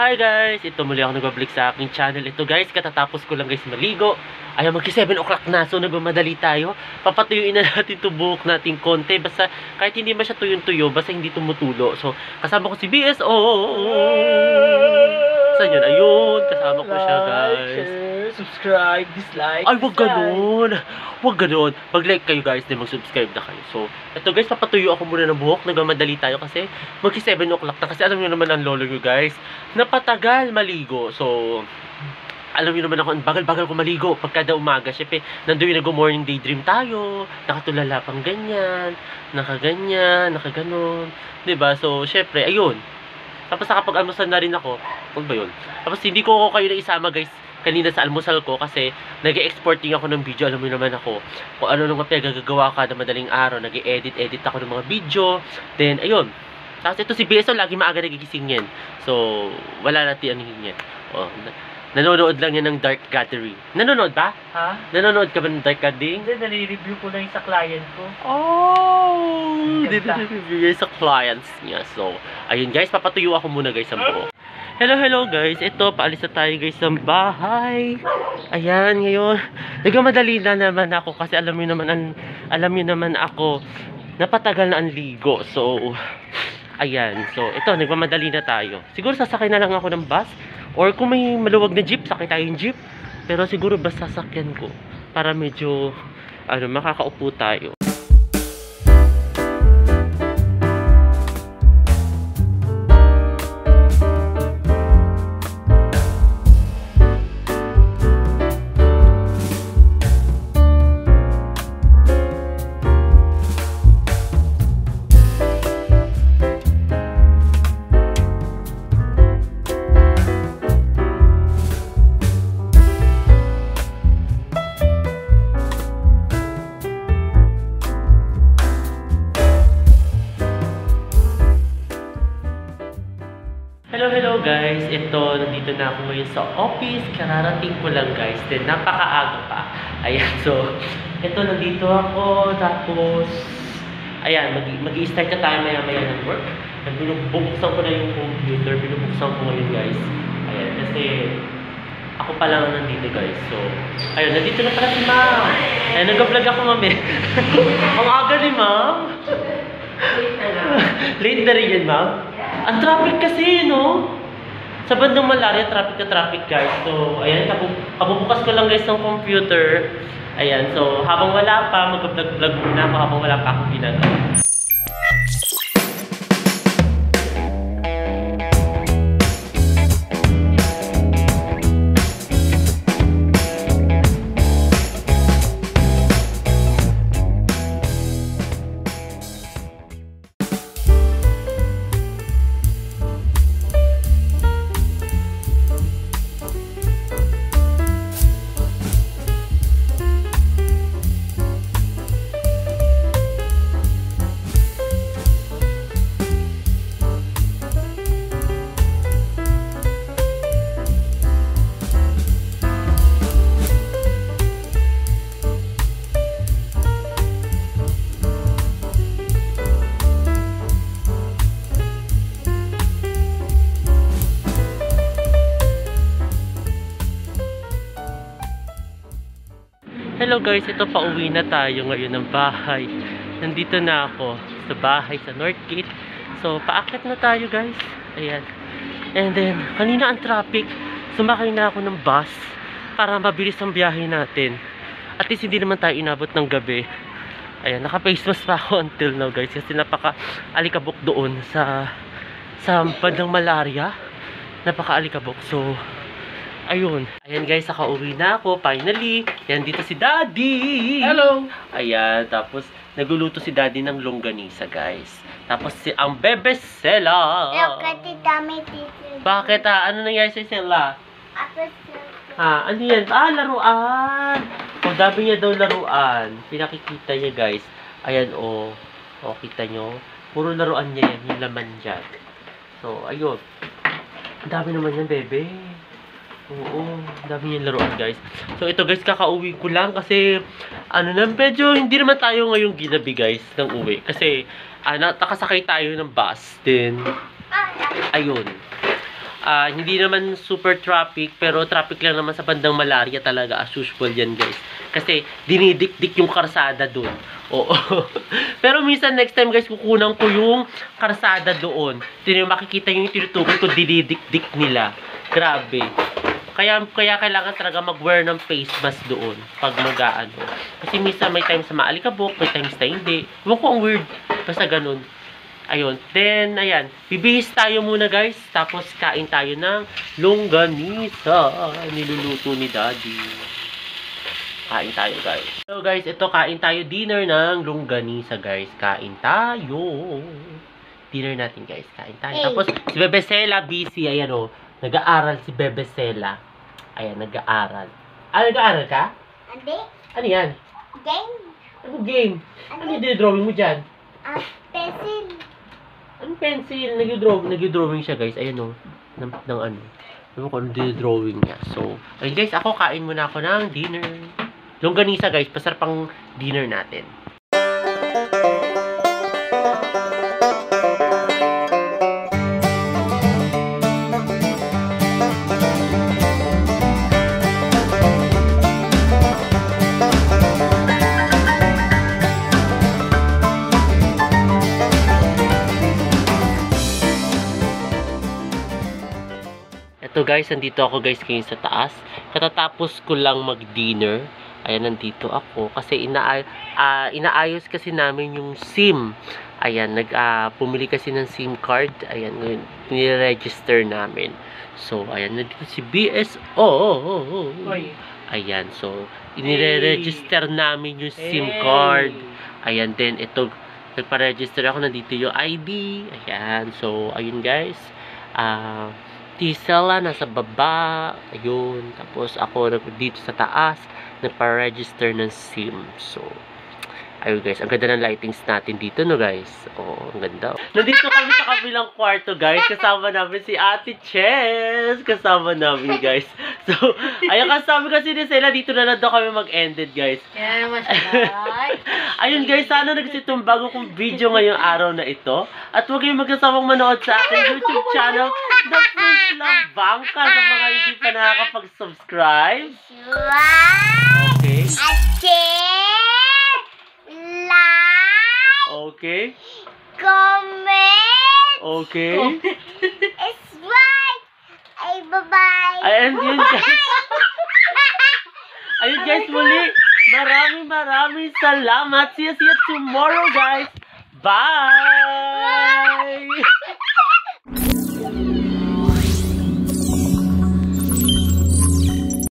Hi guys! Ito muli ako nagbabalik sa aking channel. Ito guys, katatapos ko lang guys maligo. Ay, magki 7 o'clock na. So, nagmamadali tayo. Papatuyuin na natin ito buhok natin konti. Basta, kahit hindi man siya tuyong-tuyo, basta hindi tumutulo. So, kasama ko si BSO. Saan yun? Ayun, kasama ko siya guys. Share, subscribe, dislike. Ay, wag ganun. Wag ganun. Mag-like kayo guys, then mag-subscribe na kayo. So, ito guys, papatuyo ako muna ng buhok. Nagmamadali tayo kasi magki 7 o'clock na. Kasi alam niyo naman ang lolo nyo guys, napatagal maligo. So, alam niyo naman ako, ang bagal-bagal ko maligo. Pagkada umaga, syempre, nandun yung nag-morning daydream tayo. Nakatulala pang ganyan, nakaganyan, nakaganon. Diba? So, syempre, ayun. Tapos nakapag-almusal na rin ako. Ano ba yun? Tapos hindi ko kayo na isama guys kanina sa almusal ko kasi nag-exporting ako ng video. Alam mo naman ako kung ano nung pinagagawa ka na madaling araw. Nag-edit ako ng mga video. Then, ayun. Tapos ito si BSO, lagi maaga nagigising yan. So, wala natin ano yan. Oh, nanonood lang yan ng Dark Gathering. Nanonood ba? Ha? Nanonood ka ba ng Dark Gathering? Hindi, nare-review ko lang sa client ko. Oh! Hindi Ganda. na review sa clients niya. So, ayun guys, papatuyo ako muna guys ang buhok. Hello guys. Ito, paalis na tayo guys ng bahay. Ayan, ngayon. Nagmamadali na naman ako kasi alam niyo naman ako napatagal na ang ligo. So, ayan. So, ito, nagmamadali na tayo. Siguro sasakay na lang ako ng bus. Or kung may maluwag na jeep, sakay tayong jeep. Pero siguro bus sasakyan ko. Para medyo, makakaupo tayo. Hello guys, ito, nandito na ako ngayon sa office, kararating ko lang guys, then napakaaga pa. Ayan, so, ito, nandito ako, tapos, ayan, mag-i-start na tayo maya-maya ng work. Binubuksan ko na yung computer, binubuksan ko ngayon guys. Ayan, kasi, ako pa lang nandito guys, so, ayun, nandito na pala si ma'am. Ayan, nag-vlog ako ma'am eh. Ang aga ni ma'am. Late na rin yan ma'am. Ang traffic kasi, no? Sa bandang Malaria, traffic na traffic, guys. So, ayan, kabubukas ko lang, guys, ng computer. Ayan, so, habang wala pa, mag-vlog-vlog muna ako habang wala pa akong ginagawa. Hello guys, ito pauwi na tayo ngayon ng bahay. Nandito na ako sa bahay sa Northgate. So, paakit na tayo guys. Ayan. And then, kanina ang traffic. Sumakay na ako ng bus para mabilis ang biyahe natin. At least hindi naman tayo inabot ng gabi. Ayan, naka-face mask pa ako until now guys. Kasi napaka-alikabok doon sa bandang Malaria. Napaka-alikabok. So, ayun. Ayan guys, nakauwi na ako. Finally. Yan, dito si Daddy. Hello. Ayan, tapos nagluluto si Daddy ng longganisa guys. Tapos ang bebe Sela. Bakit ha? Ano nangyari sa Sela? Ha? Ano yan? Laruan. O, dami niya daw laruan. Pinakikita niya guys. Ayan o. O, kita nyo. Puro laruan niya yan. Yung laman dyan. So, ayun. Ang dami naman yan, bebe. Oo, dami yung laruan guys. So ito guys, kakauwi ko lang kasi medyo hindi naman tayo ngayong ginabi guys ng uwi. Kasi nakasakay tayo ng bus. Then, ayun. Hindi naman super traffic, pero traffic lang naman sa bandang Malaria talaga, as usual yan guys. Kasi dinidikdik yung karsada doon. Oo. Pero minsan next time guys, kukunan ko yung karsada doon. Makikita yung tinutukoy ko, dinidikdik nila. Grabe. Kaya kailangan talaga mag-wear ng face mask doon pag mag-aano. Kasi minsan may time sa maalikabok, may times na hindi. Huwag ko ang weird. Basta ganun. Ayun. Then, ayan. Bibihis tayo muna guys. Tapos kain tayo ng longganisa. Niluluto ni Daddy. Kain tayo guys. So guys, ito kain tayo dinner ng longganisa guys. Kain tayo. Dinner natin guys. Kain tayo. Tapos si Bebe Sela busy. Ayan o. Nag-aaral si Bebe Sela. Ayan, nag-aaral. Nag-aaral ka? Hindi. Ano yan? Game. Ano game? Ano yung dinodrawing mo dyan? Pencil. Anong pencil? Nag-drawing siya guys. Ayan o. Ng ano. Alam ko anong dinodrawing niya. So, ayun guys. Ako kain muna ako ng dinner. Longganisa guys. Pasarap ang dinner natin. Ito guys, nandito ako guys ngayon sa taas. Katatapos ko lang mag-dinner. Ayan, nandito ako. Kasi inaayos kasi namin yung SIM. Ayan, pumili kasi ng SIM card. Ayan, nire-register namin. So, ayan, nandito si BSO. Ayan, so, inire-register namin yung SIM card. Ayan, then ito, nagpa-register ako. Nandito yung ID. Ayan, so, ayun guys. Tisela nasa baba, ayun, tapos ako dito sa taas, nagpa-register ng SIM. So, ayun guys, ang ganda ng lightings natin dito, no guys? Oh, ang ganda. Nandito kami sa kabilang kwarto guys, kasama namin si Ate Chess, kasama namin guys. So, ayun, kasama kasi ni Sela, dito na lang daw kami mag-ended guys. Yan naman siya. Ayun guys, sana nagsitong bago kong video ngayong araw na ito. At huwag kayong magkasamang manood sa aking YouTube channel, The Fruits Love Bangka, sa mga hindi pa nakakapag-subscribe. Wow! Okay. At share, like, Okay. comment, Okay. subscribe. Ay, bye-bye. Ayun yun guys. Ayun guys, muli. Maraming salamat. See you tomorrow guys. Bye!